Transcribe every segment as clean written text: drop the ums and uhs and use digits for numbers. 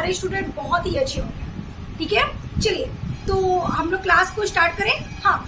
सारे स्टूडेंट बहुत ही अच्छे होंगे। ठीक है, चलिए तो हम लोग क्लास को स्टार्ट करें। हाँ,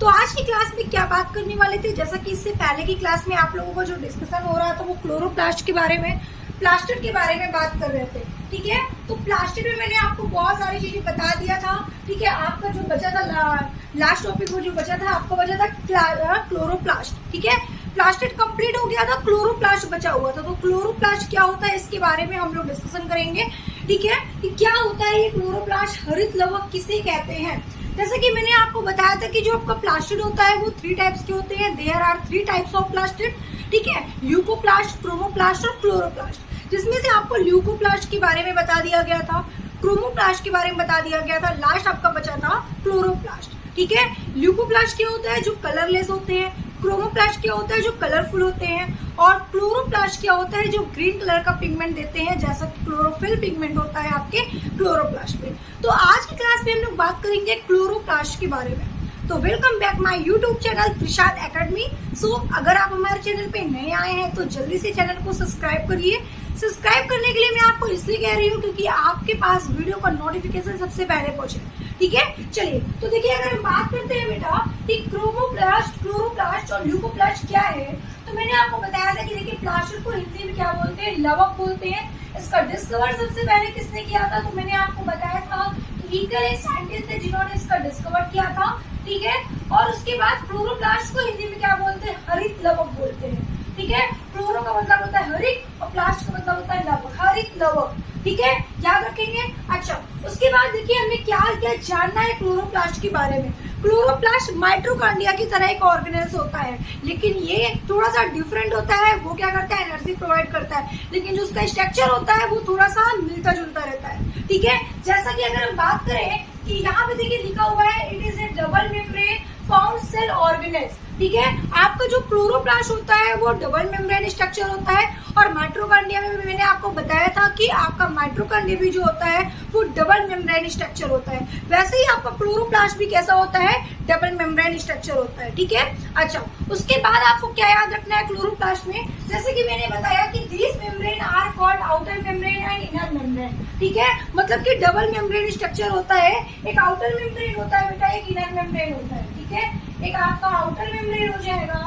तो आज की क्लास में क्या बात करने वाले थे, जैसा कि इससे पहले की क्लास में आप लोगों का जो डिस्कशन हो रहा था वो क्लोरोप्लास्ट के बारे में, प्लास्टर के बारे में बात कर रहे थे। ठीक है, तो प्लास्टर में मैंने आपको बहुत सारी चीजें बता दिया था। ठीक है, आपका जो बचा था लास्ट टॉपिक वो जो बचा था आपका बचा था क्लोरोप्लास्ट। ठीक है, प्लास्टर कंप्लीट हो गया था, क्लोरोप्लास्ट बचा हुआ था। तो क्लोरोप्लास्ट क्या होता है इसके बारे में हम लोग डिस्कशन करेंगे। ठीक है, कि क्या होता है ये क्लोरोप्लास्ट, हरित लवक किसे कहते हैं। जैसे कि मैंने आपको बताया था कि जो आपका प्लास्टिड होता है वो 3 टाइप्स के होते हैं। There are 3 types of plastid. ठीक है, ल्यूकोप्लास्ट, क्रोमोप्लास्ट और क्लोरोप्लास्ट। जिसमें से आपको ल्यूकोप्लास्ट के बारे में बता दिया गया था, क्रोमोप्लास्ट के बारे में बता दिया गया था, लास्ट आपका बचा था क्लोरोप्लास्ट। ठीक है, ल्यूकोप्लास्ट क्या होता है, जो कलरलेस होते हैं। क्रोमोप्लास्ट क्या होता है, जो कलरफुल होते हैं। और क्लोरोप्लास्ट क्या होता है, जो ग्रीन कलर का पिगमेंट देते हैं, जैसा कि क्लोरोफिल पिगमेंट होता है आपके क्लोरोप्लास्ट में। तो आज की क्लास में हम लोग बात करेंगे क्लोरोप्लास्ट के बारे में। तो welcome back my YouTube channel Prasad academy. So अगर आप हमारे चैनल पे नए आए हैं तो जल्दी से चैनल को सब्सक्राइब करिए। सब्सक्राइब करने के लिए मैं आपको इसलिए कह रही हूँ क्योंकि आपके पास वीडियो का नोटिफिकेशन सबसे पहले पहुंचे। ठीक है, चलिए तो देखिए, अगर हम बात करते हैं बेटा कि क्रोमोप्लास्ट, क्लोरोप्लास्ट और ल्यूकोप्लास्ट क्या है, तो मैंने आपको बताया था कि देखिए प्लास्टिड को हिंदी में क्या बोलते हैं, लवक बोलते हैं। इसका डिस्कवर सबसे पहले किसने किया था, तो मैंने आपको बताया था कि ईगल एक साइंटिस्ट थे जिन्होंने इसका डिस्कवर किया था। ठीक है, और उसके बाद क्लोरोप्लास्ट को हिंदी में क्या बोलते हैं, हरित लवक बोलते हैं। ठीक है, क्लोरो का मतलब होता है हरित और प्लास्ट का मतलब होता है लवक, हरित लवक। ठीक है, याद रखेंगे। अच्छा, उसके बाद देखिए हमें क्या क्या जानना है क्लोरोप्लास्ट के बारे में। क्लोरोप्लास्ट माइटोकॉन्ड्रिया की तरह एक ऑर्गेनेल्स होता है, लेकिन ये थोड़ा सा डिफरेंट होता है। वो क्या करता है, एनर्जी प्रोवाइड करता है, लेकिन जो उसका स्ट्रक्चर होता है वो थोड़ा सा मिलता जुलता रहता है। ठीक है, जैसा कि अगर हम बात करें कि यहाँ पे देखिए लिखा हुआ है it is a double membrane found cell organelles. ठीक है, आपका जो क्लोरोप्लास्ट होता है वो डबल मेम्ब्रेन स्ट्रक्चर होता है। और माइटोकॉन्ड्रिया में मैंने आपको बताया था कि आपका माइटोकॉन्ड्रिया भी जो होता है वो डबल मेम्ब्रेन स्ट्रक्चर होता है। वैसे ही आपका क्लोरोप्लास्ट भी कैसा होता है, डबल मेम्ब्रेन स्ट्रक्चर होता है। ठीक है, अच्छा, उसके बाद आपको क्या याद रखना है क्लोरोप्लास्ट में, जैसे कि मैंने बताया कि this membrane are called outer membrane and inner membrane. ठीक है, मतलब कि डबल मेम्ब्रेन स्ट्रक्चर होता है, एक आउटर मेम्ब्रेन होता है बेटा, एक इनर मेम्ब्रेन होता है। ठीक है, एक आपका आउटर मेम्ब्रेन हो जाएगा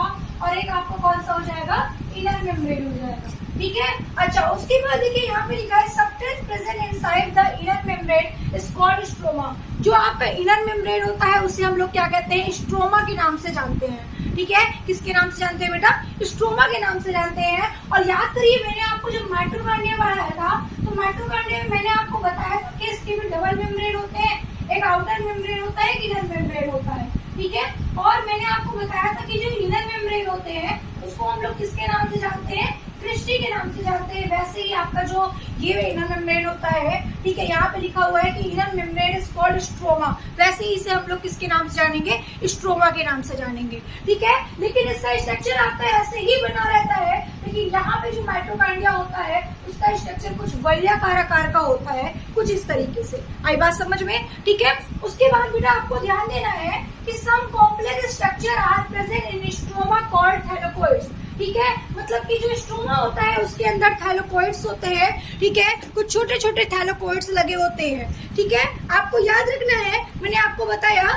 और एक आपका कौन सा हो जाएगा, इनर मेम्ब्रेन हो जाएगा। ठीक है, अच्छा, उसके बाद देखिए यहाँ पे लिखा है substance present inside the inner membrane is called stroma. जो आपका इनर मेम्ब्रेन होता है उसे हम लोग क्या कहते हैं, स्ट्रोमा के नाम से जानते हैं। ठीक है, किसके नाम से जानते हैं बेटा, स्ट्रोमा के नाम से जानते हैं। और याद करिए मैंने आपको जब माइटोकॉन्ड्रिया पढ़ाया था तो माइटोकॉन्ड्रिया में मैंने आपको बताया था कि इसके भी डबल मेम्ब्रेन होते हैं, एक आउटर मेम्ब्रेन होता है, एक इनर मेम्ब्रेन होता है। ठीक है, और मैंने आपको बताया था कि जो इनर मेम्ब्रेन होते हैं उसको हम लोग किसके नाम से जानते हैं, क्रिस्टी के नाम से जानते हैं। वैसे ही आपका जो ये इनर मेम्ब्रेन होता है, ठीक है, यहाँ पे लिखा हुआ है कि inner membrane is called stroma. वैसे ही इसे हम लोग किसके नाम से जानेंगे, स्ट्रोमा के नाम से जानेंगे। ठीक है, लेकिन इसका स्ट्रक्चर आपका ऐसे ही बना रहता है, लेकिन यहाँ पे जो माइटोकॉन्ड्रिया होता है उसका स्ट्रक्चर कुछ वलयाकार आकार का होता है, कुछ इस तरीके से। आई बात समझ में। ठीक है, उसके बाद बेटा आपको ध्यान देना है कि some complex structure are present in stroma called thylakoids. ठीक है, मतलब कि जो स्ट्रोमा होता है उसके अंदर थैलेकोइड्स होते हैं। ठीक है, कुछ छोटे छोटे थैलेकोइड्स लगे होते हैं। ठीक है, आपको याद रखना है, मैंने आपको बताया,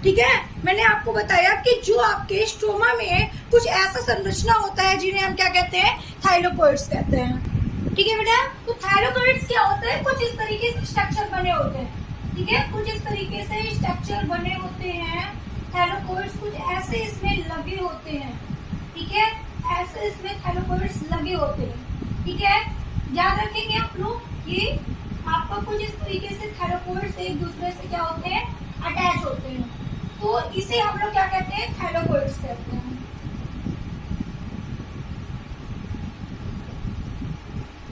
ठीक है, मैंने आपको बताया कि जो आपके स्ट्रोमा में कुछ ऐसा संरचना होता है जिन्हें हम क्या कहते हैं, थाइलोकोइड्स कहते हैं। ठीक है बेटा, तो थाइलोकोइड्स क्या होते हैं, कुछ इस तरीके से स्ट्रक्चर बने होते हैं। ठीक है, कुछ इस तरीके से स्ट्रक्चर बने होते हैं। थाइलोकोइड्स कुछ ऐसे इसमें लगे होते हैं। ठीक है, ऐसे इसमें थाइलोकोइड्स लगे होते हैं। ठीक है, याद रखेंगे आप लोग, ये आपका कुछ इस तरीके से थाइलोकोइड्स एक दूसरे से क्या होते हैं, अटैच होते हैं। तो इसे हम लोग क्या कहते हैं, थाइलोकोइड्स कहते हैं।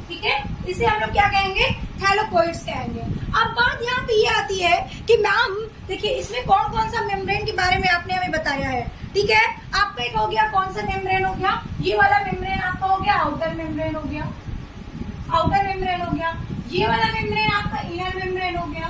ठीक है, इसे हम लोग क्या कहेंगे, थैलेकोइड्स कहेंगे। अब बात यहाँ पे ये आती है कि मैम देखिए इसमें कौन कौन सा मेम्ब्रेन के बारे में आपने हमें बताया है। ठीक है, आपका एक हो गया कौन सा मेम्ब्रेन हो गया, ये वाला मेम्ब्रेन आपका हो गया आउटर मेम्ब्रेन हो गया, आउटर मेम्ब्रेन हो गया। ये वाला मेम्ब्रेन आपका इनर मेम्ब्रेन हो गया,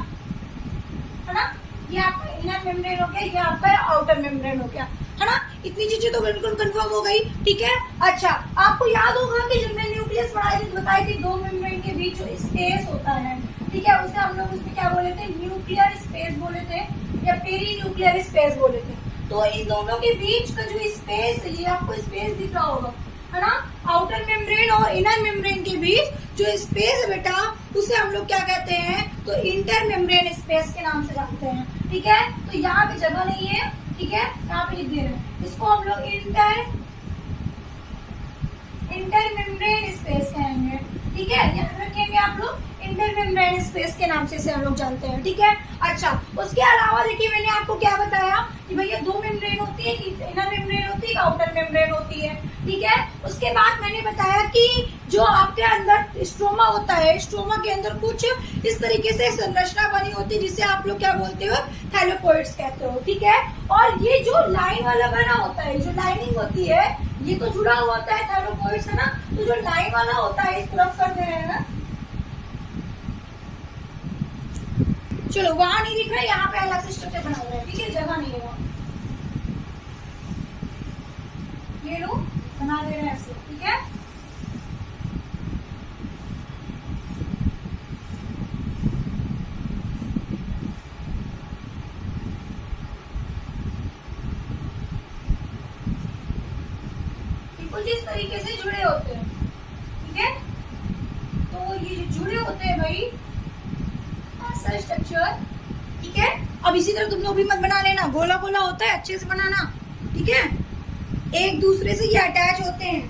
है ना, ये आपका इनर मेम्ब्रेन हो गया, ये आपका आउटर मेम्ब्रेन हो गया, है ना। इतनी चीजें तो बिल्कुल कंफर्म हो गई। ठीक है, अच्छा आपको याद होगा कि जब मैं न्यूक्लियस पढ़ाई थी तो बताई थी दो मेम्ब्रेन के बीच जो स्पेस होता है, ठीक है, उसे हम लोग उसमें क्या बोले थे, न्यूक्लियर स्पेस बोले थे या पेरी न्यूक्लियर स्पेस बोले थे। तो इन दोनों के बीच का जो स्पेस, ये आपको स्पेस दिख रहा होगा, है ना, आउटर मेम्ब्रेन और इनर मेम्ब्रेन के बीच जो स्पेस है बेटा, उसे हम लोग क्या कहते हैं, तो इंटर मेम्ब्रेन स्पेस के नाम से जानते हैं, ठीक है। तो यहाँ पे जगह नहीं है, ठीक है, यहाँ पे लिख दे रहे हैं, इसको हम लोग इंटर मेम्ब्रेन स्पेस कहेंगे, ठीक है, याद रखेंगे आप लोग, इंटर मेम्ब्रेन स्पेस के नाम से इसे हम लोग जानते हैं, ठीक है। अच्छा, उसके अलावा देखिए मैंने आपको क्या बताया कि भैया दो मेम्ब्रेन होती है, इनर मेम्ब्रेन होती है, आउटर मेम्ब्रेन होती है, ठीक है। उसके बाद मैंने बताया कि जो आपके अंदर स्ट्रोमा होता है, स्ट्रोमा के अंदर कुछ इस तरीके से संरचना बनी होती है जिसे आप लोग क्या बोलते हो, थैलेकोइड्स कहते हो, ठीक है। और ये जो लाइन वाला बना होता है, जो लाइनिंग होती है, ये तो जुड़ा हुआ होता है थैलेकोइड्स, है ना, तो जो लाइन वाला होता है, इस तरफ कर दे रहे हैं ना, चलो वहां नहीं दिख रहा है, यहाँ पे अलग से स्ट्रक्चर बना हुआ है, ठीक है, जगह नहीं है वहां, ये लो बना दे रहे हैं ऐसे, ठीक है। कुछ इस तरीके से जुड़े होते हैं, ठीक है। तो ये जो जुड़े होते हैं भाई, ऐसा स्ट्रक्चर, ठीक है। अब इसी तरह तुम लोग भी मत बना लेना, गोला गोला होता है, अच्छे से बनाना, ठीक है, एक दूसरे से ये अटैच होते हैं,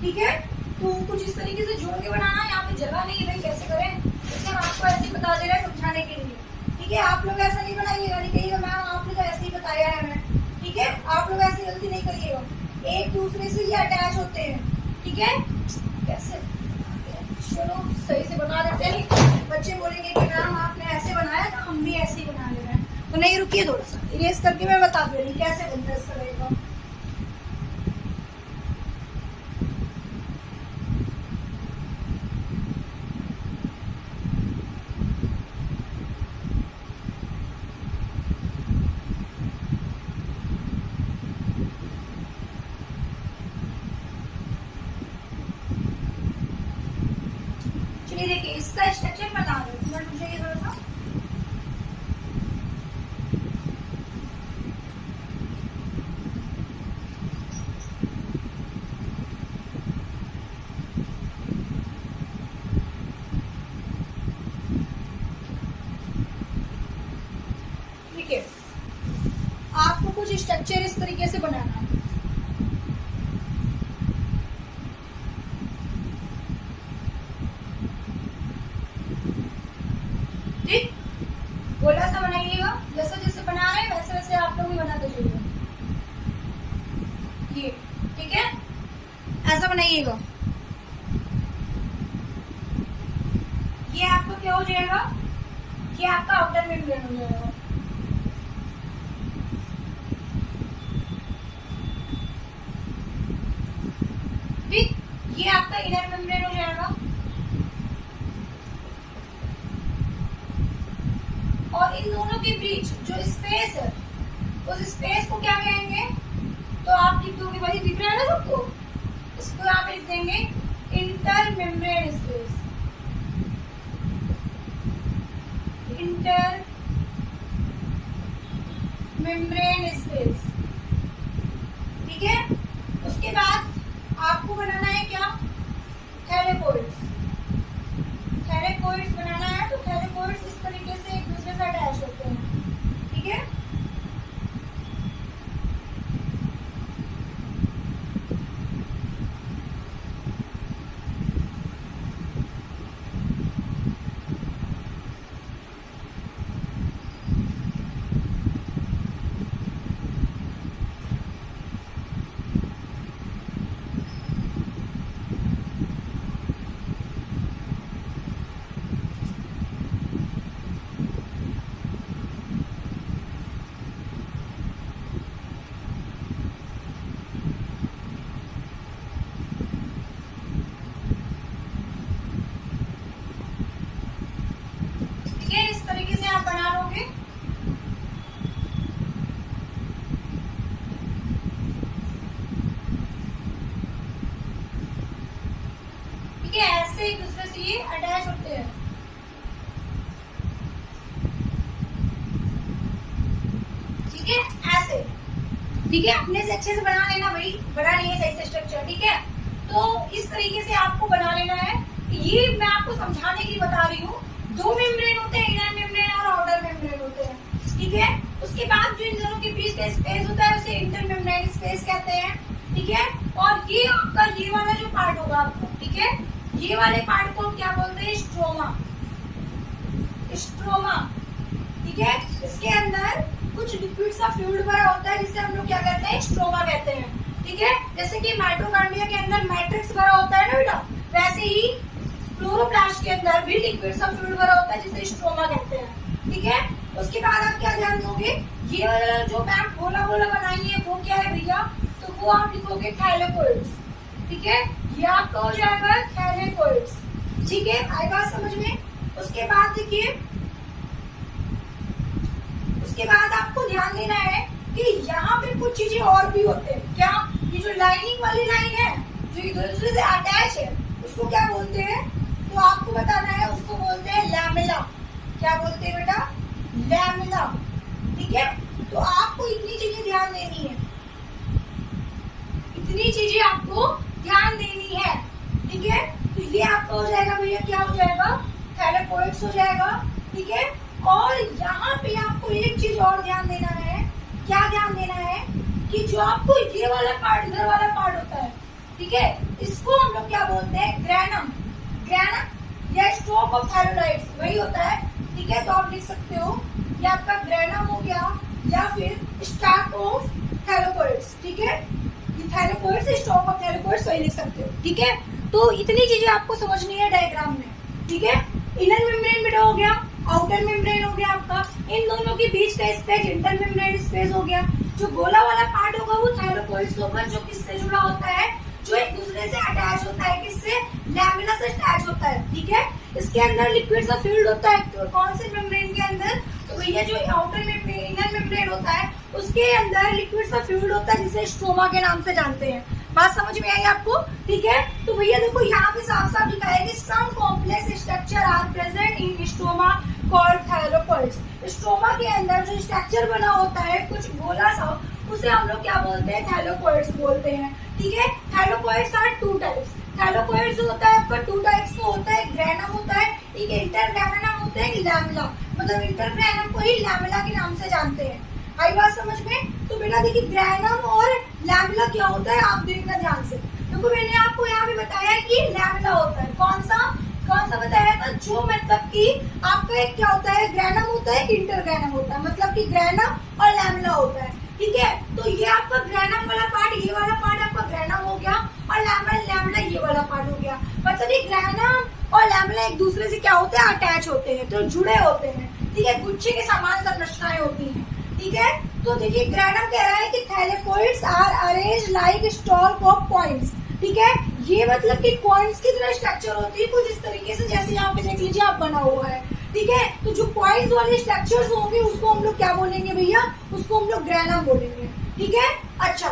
ठीक है। तो कुछ इस तरीके से जोड़ के बनाना, यहाँ पे जगह नहीं है भाई, कैसे करें, इसलिए हम आपको ऐसे ही बता दे रहे हैं समझाने के लिए, ठीक है। आप लोग ऐसा नहीं बनाइएगा, नहीं कहिएगा मैम आपने तो ऐसे ही बताया है हमें, ठीक है, आप लोग ऐसी गलती नहीं करिएगा, एक दूसरे से ये अटैच होते हैं, ठीक है। कैसे, चलो सही से बना देते हैं, बच्चे बोलेंगे कि मैम आपने ऐसे बनाया तो हम भी ऐसे ही बना ले रहे हैं, तो नहीं, रुकिए थोड़ा सा इरेज करके मैं बता दे रही कैसे बनता है इसका रहेगा। देखिए इसका स्ट्रक्चर बना दो, मुझे ये थोड़ा सा, ठीक है, आपको कुछ स्ट्रक्चर इस तरीके से बनाना है, ठीक, गोला सा बनाइएगा, जैसे जैसे बना रहे हैं वैसे वैसे आप लोग भी बनाते जाइएगा, ये, ठीक है, ऐसा बनाइएगा। ये आपको क्या हो जाएगा, ये आपका आउटर मेम्ब्रेन हो जाएगा, ठीक, ये आपका इनर मेम्ब्रेन हो जाएगा, और इन दोनों के बीच जो स्पेस है, उस स्पेस को क्या कहेंगे, तो आप लिख दोगे, वही दिख रहा है ना सबको, इसको आप लिख देंगे inter membrane space, inter membrane space, ठीक है। उसके बाद आपको बनाना है क्या, थैलेकोइड्स, थैलेकोइड्स बनाना है, तो थैलेकोइड्स इस तरीके से एक दूसरे से अटैच होते हैं, ठीक है। ठीक है, अपने से अच्छे से बना लेना भाई, बना नहीं है सही से स्ट्रक्चर, ठीक है। तो इस तरीके से आपको बना लेना है। ये मैं आपको समझाने के लिए बता रही हूँ। 2 मेम्ब्रेन होते हैं, इनर मेम्ब्रेन और आउटर मेम्ब्रेन होते हैं, ठीक है। उसके बाद जो इन दोनों के बीच का स्पेस होता है उसे इंटर मेम्ब्रेन स्पेस कहते हैं, ठीक है। और ये आपका ये वाला जो पार्ट होगा आपको, ठीक है, ये वाले पार्ट को हम क्या बोलते हैं, स्ट्रोमा, स्ट्रोमा, ठीक है। इसके अंदर कुछ लिक्विड सा फ्लूइड भरा होता है जिसे हम लोग क्या कहते हैं, स्ट्रोमा कहते हैं, ठीक है। जैसे कि माइटोकॉन्ड्रिया के अंदर मैट्रिक्स भरा होता है ना बेटा, वैसे ही क्लोरोप्लास्ट के अंदर भी लिक्विड सा फ्लूइड भरा होता है जिसे स्ट्रोमा कहते हैं, ठीक है। उसके बाद आप क्या ध्यान दोगे, ये वाला जो मैम गोला गोला बनाएंगे वो क्या है भैया, तो वो आप लिखोगे थैलेकोइड्स, ठीक है। ये आपका हो जाएगा थैलेकोइड्स, ठीक है, आई बात समझ में। उसके बाद देखिए, उसके बाद आपको ध्यान देना है कि यहाँ पे कुछ चीजें और भी होते हैं। क्या, ये जो लाइनिंग वाली लाइन है जो एक दूसरे से अटैच है उसको क्या बोलते हैं, तो आपको बताना है, उसको बोलते हैं लैमेला। क्या बोलते हैं बेटा, लैमेला, ठीक है। तो आपको इतनी चीजें ध्यान देनी है, इतनी चीजें आपको ध्यान देनी है, ठीक है। तो ये आपका हो जाएगा भैया, क्या हो जाएगा, थैलेकोइड्स हो जाएगा, ठीक है। और यहाँ पे आपको एक चीज और ध्यान देना है, क्या ध्यान देना है कि जो आपको ये वाला पार्ट, इधर वाला पार्ट होता है, ठीक है, इसको हम लोग क्या बोलते हैं, ग्रैनम, ग्रैनम या स्टॉक ऑफ थैलोडाइट्स, वही होता है, ठीक है। तो आप लिख सकते हो ये आपका ग्रैनम हो गया या फिर स्टॉक ऑफ थैलोकोइड्स, ठीक है। ये थैलोकोइड्स, स्टॉक ऑफ थैलोकोइड्स वही लिख सकते हो, ठीक है। तो इतनी चीजें आपको समझनी है डायग्राम में, ठीक है। इनर मेम्ब्रेन बेटा हो गया, आउटर मेम्ब्रेन हो गया आपका, इन दोनों के बीच का स्पेस इंटर मेम्ब्रेन स्पेस हो गया। जो गोला वाला पार्ट होगा वो थैलेकोइड्स होगा, जो किससे जुड़ा होता है, जो एक दूसरे से अटैच होता है, किससे, लैमेला से अटैच होता है, ठीक है। इसके अंदर लिक्विड सा फील्ड होता है, तो कौन से मेम्ब्रेन के अंदर, तो भैया जो आउटर मेम्ब्रेन, इनर मेम्ब्रेन होता है उसके अंदर लिक्विड सा फ्लूइड होता है जिसे स्ट्रोमा के नाम से जानते हैं। बात समझ में आई आपको, ठीक है। तो भैया देखो यहाँ पे साफ साफ लिखा है कि some complex structure are present in stroma called thylakoids. Stroma के अंदर जो स्ट्रक्चर बना होता है कुछ गोला सा, उसे हम लोग क्या बोलते हैं, थैलेकोइड्स बोलते हैं, ठीक है। थैलेकोइड्स आर 2 टाइप्स। थैलेकोइड्स जो होता है आपका 2 टाइप्स का होता है, ग्रैनम होता है, एक इंटरग्रैनम होता है, लैमेला, मतलब इंटरग्रैनम को ही लैमेला के नाम से जानते हैं। आई बात समझ में। तो बेटा देखिए ग्रैनम और लैमेला क्या होता है आप देखना ध्यान से। देखो मैंने आपको यहाँ भी बताया कि लैमेला होता है, कौन सा बताया था, जो मतलब कि आपका एक क्या होता है, ग्रैनम होता है, इंटरग्रैनम होता है, मतलब कि ग्रैनम और लैमेला होता है, ठीक है। तो ये आपका ग्रैनम वाला पार्ट, ये वाला पार्ट आपका ग्रैनम हो गया, और लैमेला ये वाला पार्ट हो गया। मतलब ये ग्रैनम और लैमेला एक दूसरे से क्या होते हैं, अटैच होते हैं, तो जुड़े होते हैं, ठीक है। गुच्छे के समान संरचनाएं होती हैं, ठीक है। तो देखिए ग्रैनम कह रहा है कि thylakoids are arranged like stock of points, ठीक है। ये मतलब कि कॉइन्स की तरह स्ट्रक्चर होती है कुछ इस तरीके से, जैसे यहाँ पे देख लीजिए आप बना हुआ है, ठीक है। तो जो कॉइन्स वाले स्ट्रक्चर्स होंगे उसको हम लोग क्या बोलेंगे भैया, उसको हम लोग ग्रैनम बोलेंगे, ठीक है। अच्छा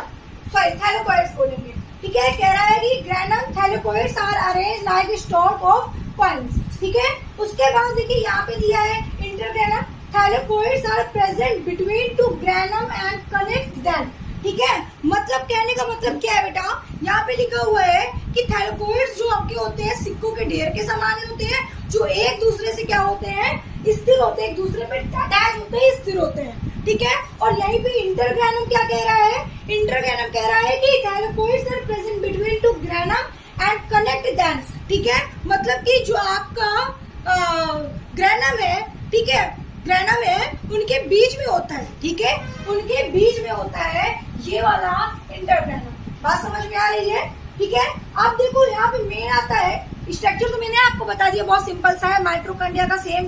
सॉरी थैलेकोइड्स बोलेंगे, ठीक है। कह रहा है कि granum thylakoids are arranged like stock of coins, ठीक है। उसके बाद देखिए यहाँ पे दिया है intergranum, thylakoids are present between 2 granum and connect them, ठीक है। मतलब कहने का मतलब क्या है बेटा, यहाँ पे लिखा हुआ है कि थैलेकोइड्स जो आपके होते हैं सिक्कों के ढेर के समान होते हैं, जो एक दूसरे से क्या होते हैं, स्थिर होते हैं, एक दूसरे पे अटैच होते हैं, स्थिर होते हैं, ठीक है। और यहीं पे इंटरग्रैनम क्या कह रहा है, इंटरग्रैनम कह रहा है कि thylakoids are present between 2 granum and connect them, ठीक है। मतलब कि जो आपका ग्रैनम है, ठीक है, ग्रैनम है, उनके बीच में होता है, ठीक है, उनके बीच में होता है ये वाला इंटरग्रैनम। बात समझ में आ रही है, ठीक है। अब देखो यहाँ पे मेन आता है स्ट्रक्चर, तो मैंने आपको बता दिया बहुत सिंपल सा है, माइटोकॉन्ड्रिया का सेम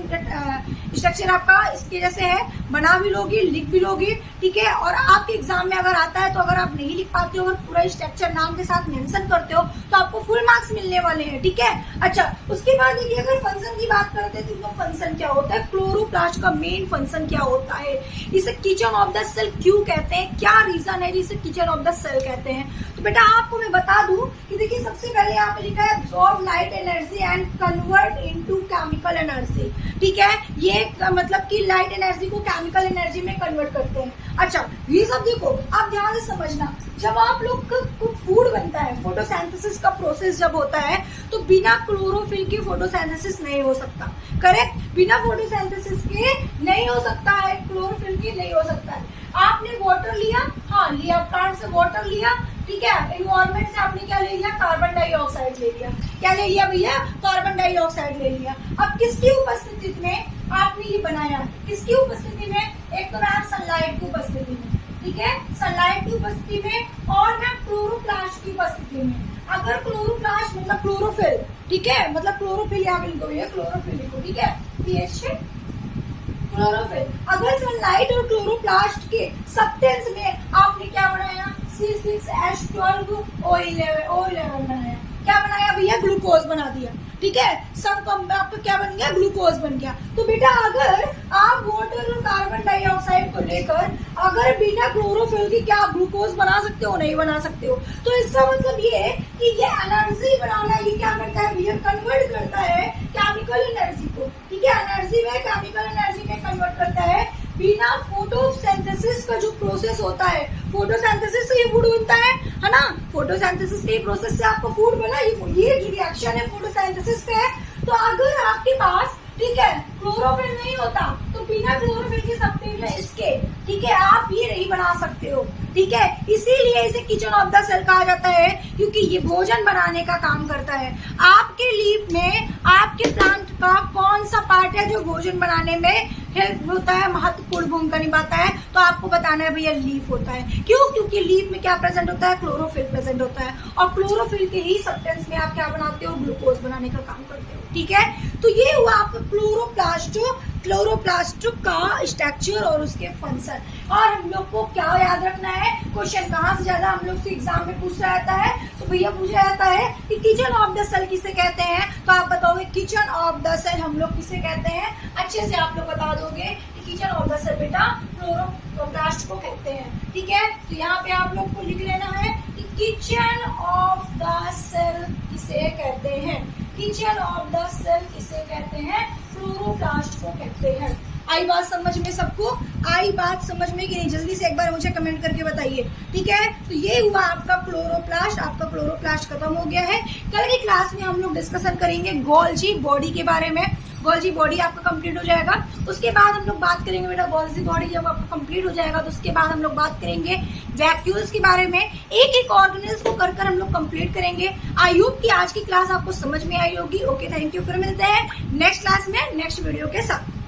स्ट्रक्चर आपका इसके जैसे है, बना भी लोगी लिख भी लोगी, ठीक है। और आपके एग्जाम में अगर आता है तो अगर आप नहीं लिख पाते हो और पूरा स्ट्रक्चर नाम के साथ मेंशन करते हो तो आपको फुल मार्क्स मिलने वाले हैं, ठीक है। अच्छा उसके बाद देखिए अगर फंक्शन की बात करते हैं तो इनका फंक्शन क्या होता है, क्लोरोप्लास्ट का मेन फंक्शन क्या होता है, इसे किचन ऑफ द सेल क्यों कहते हैं, क्या रीजन है जिसे किचन ऑफ द सेल कहते हैं। तो बेटा आपको मैं बता दूं कि देखिए सबसे पहले यहाँ पे लिखा है absorb light energy and convert into chemical energy, energy, ठीक है। ये मतलब कि लाइट एनर्जी को केमिकल एनर्जी में कन्वर्ट करते हैं। अच्छा, ये सब देखो आप ध्यान से समझना, जब आप लोग का फूड बनता है, फोटोसिंथेसिस का प्रोसेस जब होता है तो बिना क्लोरोफिल के फोटोसिंथेसिस नहीं हो सकता। करेक्ट, बिना फोटोसिंथेसिस के नहीं हो सकता है, क्लोरोफिल के नहीं हो सकता है। आपने वाटर लिया, हाँ लिया, प्लांट से वाटर लिया, ठीक है। एनवायरमेंट से आपने क्या ले लिया, कार्बन डाइऑक्साइड ले लिया। क्या ले लिया भैया, कार्बन डाइऑक्साइड ले लिया। अब किसकी उपस्थिति में आपने ये बनाया, किसकी उपस्थिति में, एक तो मैम सनलाइट की उपस्थिति में, ठीक है, सनलाइट की उपस्थिति में, और मैम क्लोरोप्लास्ट की उपस्थिति में। अगर क्लोरोप्लास्ट मतलब क्लोरोफिल, ठीक है, मतलब क्लोरोफिल यहाँ पे लिखो, क्लोरोफिल लिखो, ठीक है, पीएच क्लोरोफिल। अगर सनलाइट और क्लोरोप्लास्ट के सब्सटेंस में आपने क्या बनाया, C6H12O11 बनाया। क्या बनाया भैया, ग्लूकोज बना दिया, ठीक है। सब आपका क्या बन गया, ग्लूकोज बन गया। तो बेटा अगर आप वाटर और कार्बन डाइऑक्साइड को लेकर अगर बिना क्लोरोफिल की क्या ग्लूकोज बना सकते हो, नहीं बना सकते हो। तो इसका मतलब ये है कि ये एनर्जी बनाना, ये क्या करता है भैया, कन्वर्ट करता है केमिकल एनर्जी को, ठीक है, एनर्जी में केमिकल एनर्जी में कन्वर्ट करता है। बिना फोटोसिंथेसिस का जो प्रोसेस होता है, फोटोसिंथेसिस से ये फूड बनता है ना, फोटोसिंथेसिस के प्रोसेस से आपको फूड बना, ये रिएक्शन है फोटोसिंथेसिस का है। तो अगर आपके पास, ठीक है, क्लोरोफिल नहीं होता तो बिना क्लोरोफिल के सब्सटेंस में इसके, ठीक है, आप ये नहीं बना सकते हो, ठीक है। इसीलिए इसे किचन ऑफ द सेल कहा जाता है, क्योंकि ये भोजन बनाने का काम करता है। आपके लीफ में आपके प्लांट का कौन सा पार्ट है जो भोजन बनाने में हेल्प होता है, महत्वपूर्ण भूमिका निभाता है, तो आपको बताना है भैया लीफ होता है। क्यों, क्योंकि लीफ में क्या प्रेजेंट होता है, क्लोरोफिल प्रेजेंट होता है, और क्लोरोफिल के ही सब्सटेंस में आप क्या बनाते हो, ग्लूकोज बनाने का काम करते हो, ठीक है। तो ये हुआ आपका क्लोरोप्लास्ट का स्ट्रक्चर और उसके फंक्शन। और हम लोग को क्या याद रखना है, क्वेश्चन कहाँ से ज्यादा हम लोग से एग्जाम में पूछा जाता है, तो भैया पूछा जाता है कि किचन ऑफ द सेल किसे कहते हैं। तो आप बताओगे किचन ऑफ द सेल हम लोग किसे कहते हैं, अच्छे से आप लोग बता दोगे कि किचन ऑफ द सेल बेटा क्लोरोप्लास्ट को कहते हैं, ठीक है। तो यहाँ पे आप लोग को लिख लेना है कि किचन ऑफ द सेल किसे कहते हैं, किचन ऑफ द सेल किसे कहते हैं, क्लोरोप्लास्ट को कहते हैं। आई बात समझ में सबको, आई बात समझ में कि नहीं, जल्दी से एक बार मुझे कमेंट करके बताइए, ठीक है। तो ये हुआ आपका क्लोरोप्लास्ट, आपका क्लोरोप्लास्ट खत्म हो गया है। कल की क्लास में हम लोग डिस्कशन करेंगे गोल्जी बॉडी के बारे में। गोल्जी बॉडी आपका कंप्लीट हो जाएगा, उसके बाद हम लोग बात करेंगे बेटा, गोल्जी बॉडी जब आपका कंप्लीट हो जाएगा तो उसके बाद हम लोग बात करेंगे वैक्यूल्स के बारे में। एक एक ऑर्गेनेल्स को कर हम लोग कंप्लीट करेंगे। आई होप कि आज की क्लास आपको समझ में आई होगी। Okay, thank you. फिर मिलते हैं नेक्स्ट क्लास में नेक्स्ट वीडियो के साथ।